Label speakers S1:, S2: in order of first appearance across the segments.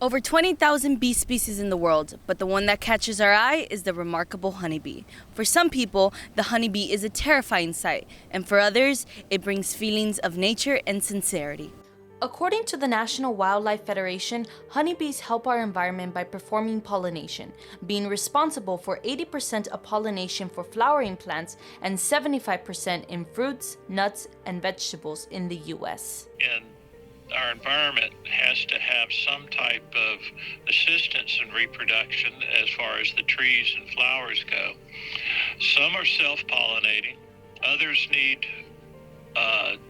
S1: Over 20,000 bee species in the world, but the one that catches our eye is the remarkable honeybee. For some people, the honeybee is a terrifying sight, and for others, it brings feelings of nature and sincerity. According to the National Wildlife Federation, honeybees help our environment by performing pollination, being responsible for 80% of pollination for flowering plants and 75% in fruits, nuts, and vegetables in the U.S.
S2: And our environment has to have some type of assistance in reproduction as far as the trees and flowers go. Some are self-pollinating, others need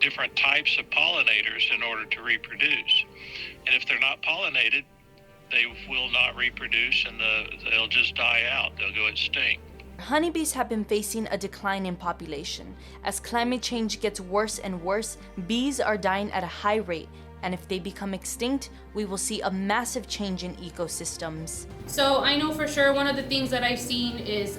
S2: different types of pollinators in order to reproduce. And if they're not pollinated, they will not reproduce and they'll just die out, they'll go extinct.
S1: Honeybees have been facing a decline in population. As climate change gets worse and worse, bees are dying at a high rate, and if they become extinct, we will see a massive change in ecosystems.
S3: So I know for sure one of the things that I've seen is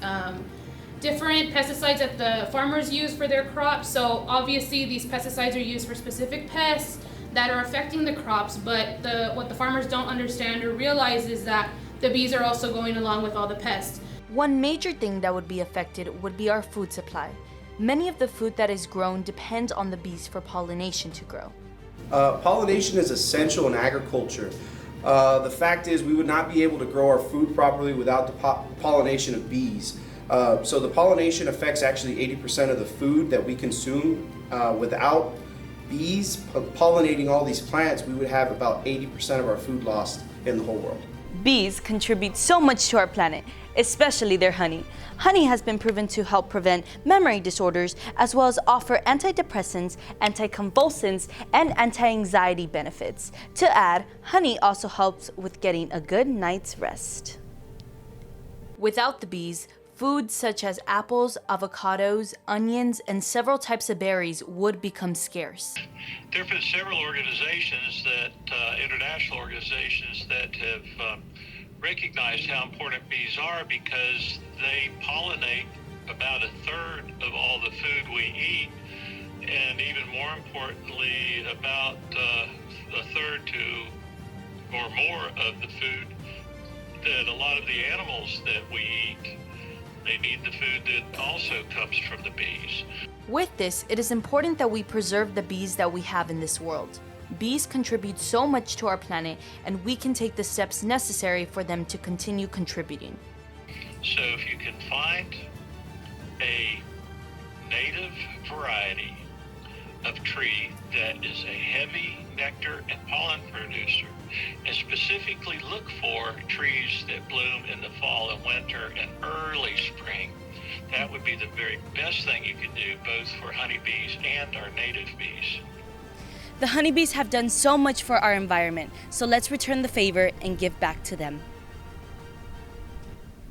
S3: different pesticides that the farmers use for their crops. So obviously these pesticides are used for specific pests that are affecting the crops, but what the farmers don't understand or realize is that the bees are also going along with all the pests.
S1: One major thing that would be affected would be our food supply. Many of the food that is grown depends on the bees for pollination to grow.
S4: Pollination is essential in agriculture. The fact is we would not be able to grow our food properly without the pollination of bees. So the pollination affects actually 80% of the food that we consume. Without bees pollinating all these plants, we would have about 80% of our food lost in the whole world.
S1: Bees contribute so much to our planet, especially their honey. Honey has been proven to help prevent memory disorders as well as offer antidepressants, anticonvulsants, and anti-anxiety benefits. To add, honey also helps with getting a good night's rest. Without the bees, foods such as apples, avocados, onions, and several types of berries would become scarce.
S2: There have been several organizations international organizations that have recognized how important bees are because they pollinate about a third of all the food we eat, and even more importantly, about a third to or more of the food that a lot of the animals that we eat. They need the food that also comes from the bees.
S1: With this, it is important that we preserve the bees that we have in this world. Bees contribute so much to our planet, and we can take the steps necessary for them to continue contributing.
S2: So if you can find a native variety of tree that is a heavy nectar and pollen producer, and specifically look for trees that bloom in the fall and winter and early spring, that would be the very best thing you can do both for honeybees and our native bees.
S1: The honeybees have done so much for our environment, so let's return the favor and give back to them.